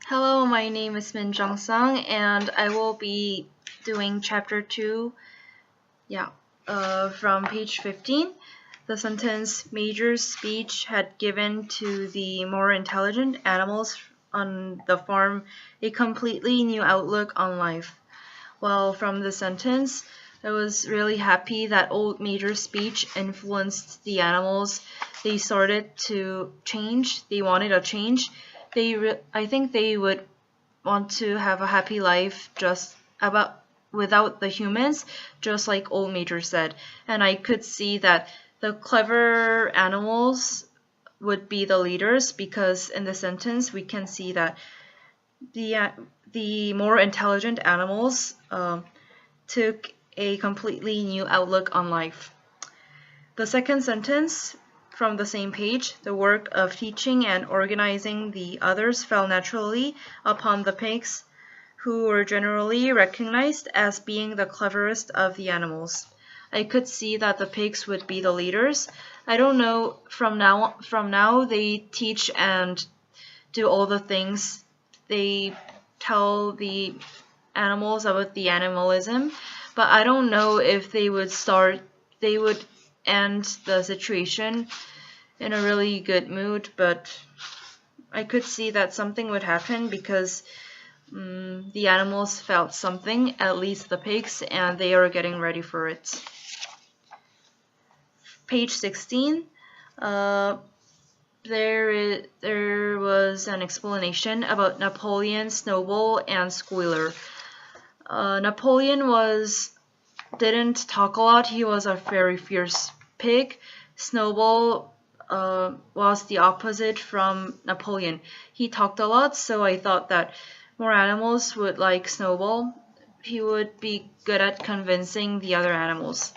Hello, my name is Min Jung Sung, and I will be doing chapter 2, from page 15. The sentence, Major's speech had given to the more intelligent animals on the farm a completely new outlook on life. Well, from the sentence, I was really happy that old Major's speech influenced the animals. They started to change. They wanted a change. I think they would want to have a happy life just about without the humans, just like old Major said. And I could see that the clever animals would be the leaders because in the sentence we can see that the more intelligent animals took a completely new outlook on life. The second sentence from the same page, the work of teaching and organizing the others fell naturally upon the pigs, who were generally recognized as being the cleverest of the animals. I could see that the pigs would be the leaders. I don't know, from now they teach and do all the things. They tell the animals about the animalism, but I don't know if they would end the situation in a really good mood, but I could see that something would happen because the animals felt something, at least the pigs, and they are getting ready for it. Page 16. There was an explanation about Napoleon, Snowball, and Squealer. Napoleon didn't talk a lot. He was a very fierce pig. Snowball was the opposite from Napoleon. He talked a lot, so I thought that more animals would like Snowball. He would be good at convincing the other animals.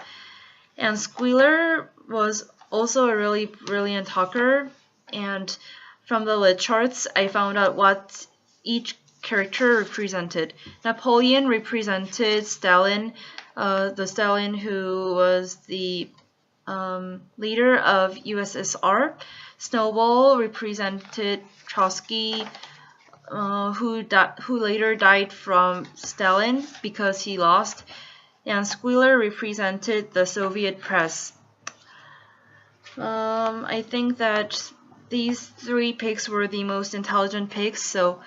And Squealer was also a really brilliant talker, and from the lit charts I found out what each character represented. Napoleon represented Stalin, the Stalin who was the leader of USSR. Snowball represented Trotsky, who later died from Stalin because he lost, and Squealer represented the Soviet press. I think that these three pigs were the most intelligent pigs, so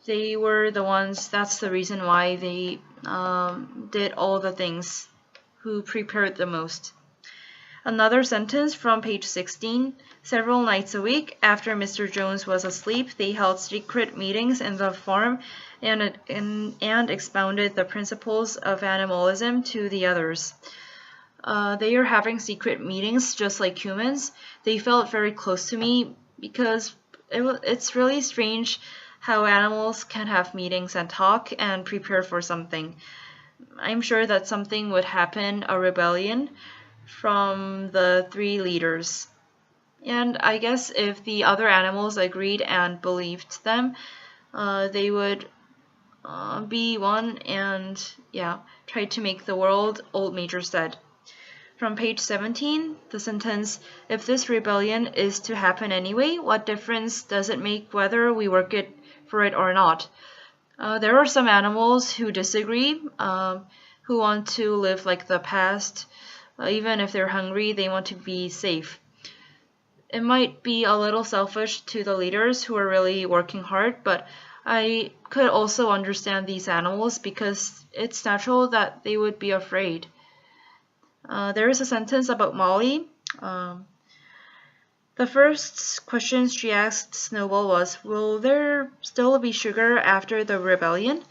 they were the ones, that's the reason why they did all the things, who prepared the most. Another sentence from page 16. Several nights a week, after Mr. Jones was asleep, they held secret meetings in the farm and expounded the principles of animalism to the others. They are having secret meetings just like humans. They felt very close to me because it's really strange how animals can have meetings and talk and prepare for something. I'm sure that something would happen, a rebellion from the three leaders. And I guess if the other animals agreed and believed them, they would be one and try to make the world, old Major said. From page 17, the sentence, if this rebellion is to happen anyway, what difference does it make whether we work for it or not? There are some animals who disagree, who want to live like the past. Even if they're hungry, they want to be safe. It might be a little selfish to the leaders who are really working hard, but I could also understand these animals because it's natural that they would be afraid. There is a sentence about Molly. The first question she asked Snowball was, will there still be sugar after the rebellion?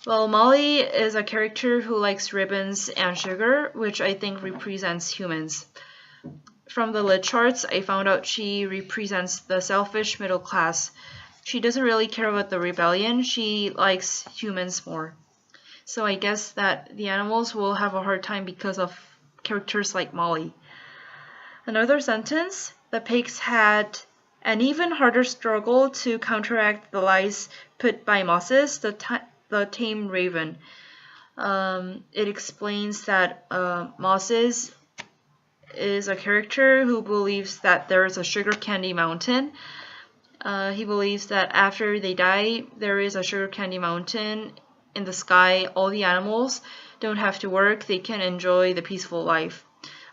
Well, Molly is a character who likes ribbons and sugar, which I think represents humans. From the lit charts, I found out she represents the selfish middle class. She doesn't really care about the rebellion, she likes humans more. So I guess that the animals will have a hard time because of characters like Molly. Another sentence, the pigs had an even harder struggle to counteract the lies put by Moses, the tame raven. It explains that Moses is a character who believes that there is a sugar candy mountain. He believes that after they die, there is a sugar candy mountain in the sky. All the animals don't have to work, they can enjoy the peaceful life.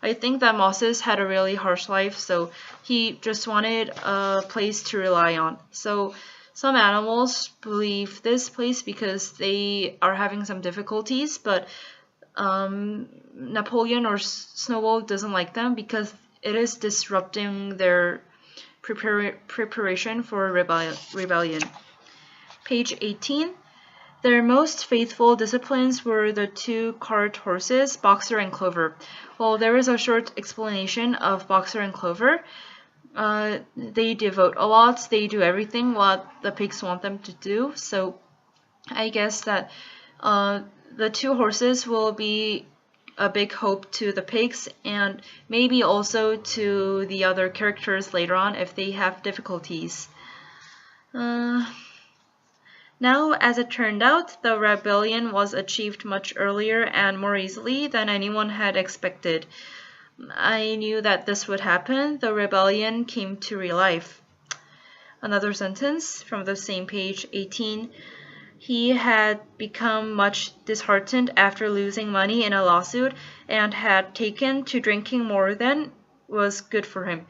I think that Moses had a really harsh life, so he just wanted a place to rely on. So some animals believe this place because they are having some difficulties, but Napoleon or Snowball doesn't like them because it is disrupting their preparation for rebellion. Page 18. Their most faithful disciplines were the two cart horses, Boxer and Clover. Well, there is a short explanation of Boxer and Clover. They devote a lot, they do everything what the pigs want them to do, so I guess that the two horses will be a big hope to the pigs and maybe also to the other characters later on if they have difficulties. Now, as it turned out, the rebellion was achieved much earlier and more easily than anyone had expected. I knew that this would happen. The rebellion came to real life. Another sentence from the same page, 18. He had become much disheartened after losing money in a lawsuit and had taken to drinking more than was good for him.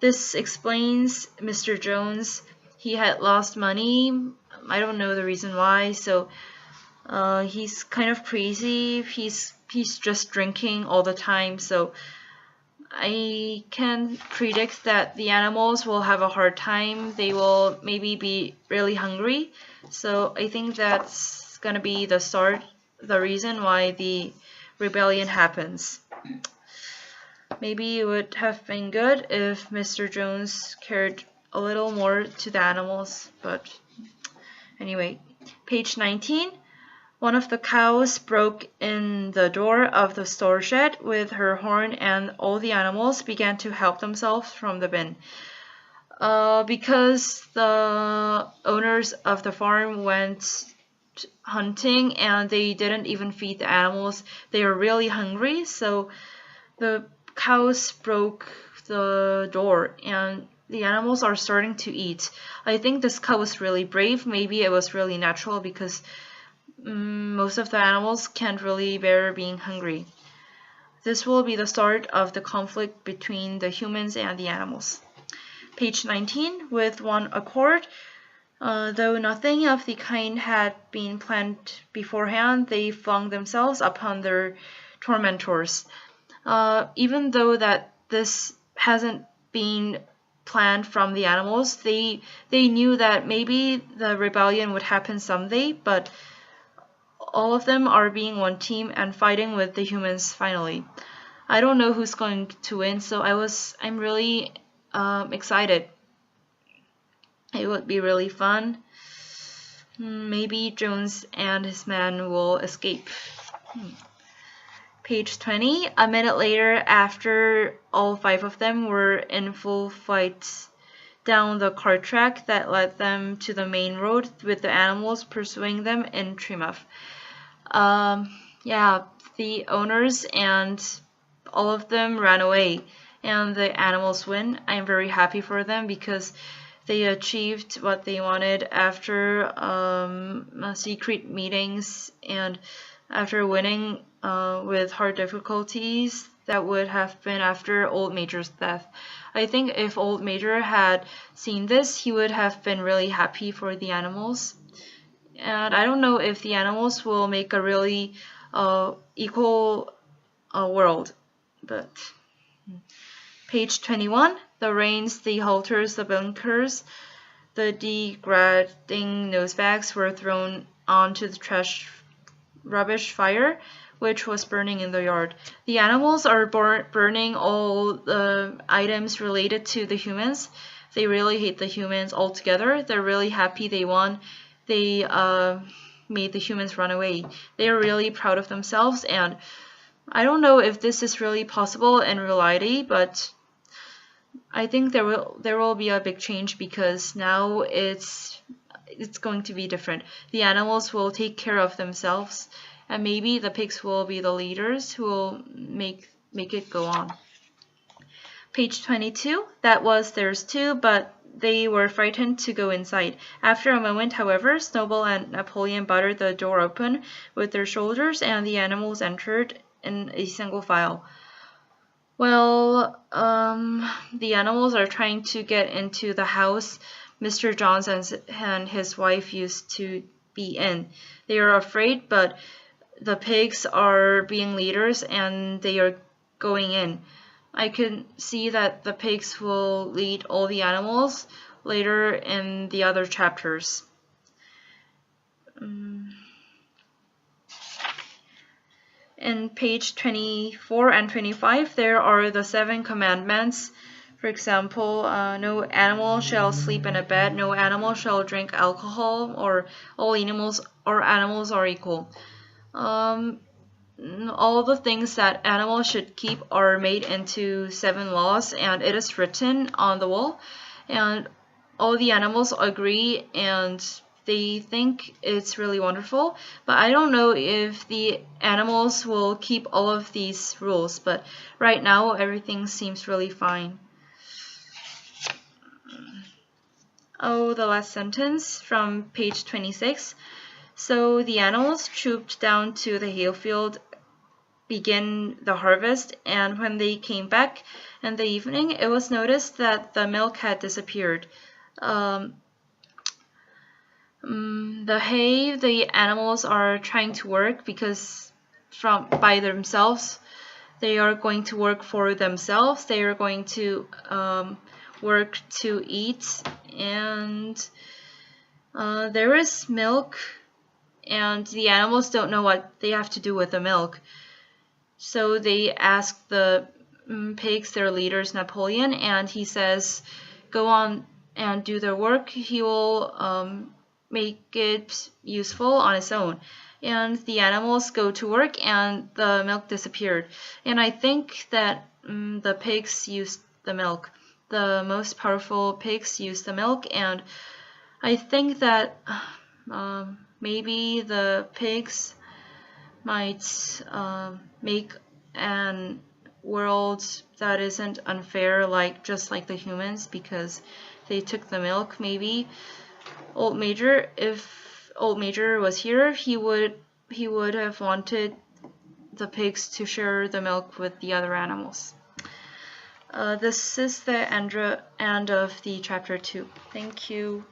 This explains Mr. Jones. He had lost money. I don't know the reason why, so he's kind of crazy. He's just drinking all the time, so I can predict that the animals will have a hard time. They will maybe be really hungry, so I think that's gonna be the reason why the rebellion happens. Maybe it would have been good if Mr. Jones cared a little more to the animals, but anyway, page 19. One of the cows broke in the door of the store shed with her horn and all the animals began to help themselves from the bin. Because the owners of the farm went hunting and they didn't even feed the animals, they were really hungry, so the cows broke the door and the animals are starting to eat. I think this cow was really brave. Maybe it was really natural because most of the animals can't really bear being hungry. This will be the start of the conflict between the humans and the animals. Page 19. With one accord, though nothing of the kind had been planned beforehand, they flung themselves upon their tormentors. Even though that this hasn't been planned from the animals, they knew that maybe the rebellion would happen someday, but all of them are being one team and fighting with the humans finally. I don't know who's going to win, so I'm really excited. It would be really fun. Maybe Jones and his men will escape. Page 20. A minute later, after all 5 of them were in full fight down the cart track that led them to the main road with the animals pursuing them in triumph. Yeah, the owners and all of them ran away and the animals win. I'm very happy for them because they achieved what they wanted after secret meetings and after winning with hard difficulties. That would have been after Old Major's death. I think if Old Major had seen this, he would have been really happy for the animals. And I don't know if the animals will make a really equal world, but page 21. The reins, the halters, the blinkers, the degrading nosebags were thrown onto the rubbish fire, which was burning in the yard. The animals are burning all the items related to the humans. They really hate the humans altogether. They're really happy they won. They made the humans run away. They are really proud of themselves, and I don't know if this is really possible in reality, but I think there will be a big change because now it's going to be different. The animals will take care of themselves, and maybe the pigs will be the leaders who will make it go on. Page 22. That was theirs too, but they were frightened to go inside. After a moment, however, Snowball and Napoleon battered the door open with their shoulders, and the animals entered in a single file. Well, the animals are trying to get into the house Mr. Johns and his wife used to be in. They are afraid, but the pigs are being leaders and they are going in. I can see that the pigs will lead all the animals later in the other chapters. In page 24 and 25, there are the 7 commandments. For example, no animal shall sleep in a bed, no animal shall drink alcohol, or all animals are equal. All the things that animals should keep are made into 7 laws, and it is written on the wall, and all the animals agree and they think it's really wonderful. But I don't know if the animals will keep all of these rules, but right now everything seems really fine. Oh, the last sentence from page 26. So the animals trooped down to the hayfield, begin the harvest, and when they came back in the evening, it was noticed that the milk had disappeared. The hay, the animals are trying to work because by themselves, they are going to work for themselves. They are going to work to eat, and there is milk, and the animals don't know what they have to do with the milk. So they ask the pigs, their leaders, Napoleon, and he says, go on and do their work. He will make it useful on its own. And the animals go to work and the milk disappeared. And I think that the pigs used the milk. The most powerful pigs used the milk, and I think that maybe the pigs might make an world that isn't unfair, just like the humans, because they took the milk. Maybe Old Major, if Old Major was here, he would have wanted the pigs to share the milk with the other animals. This is the end of the chapter 2. Thank you.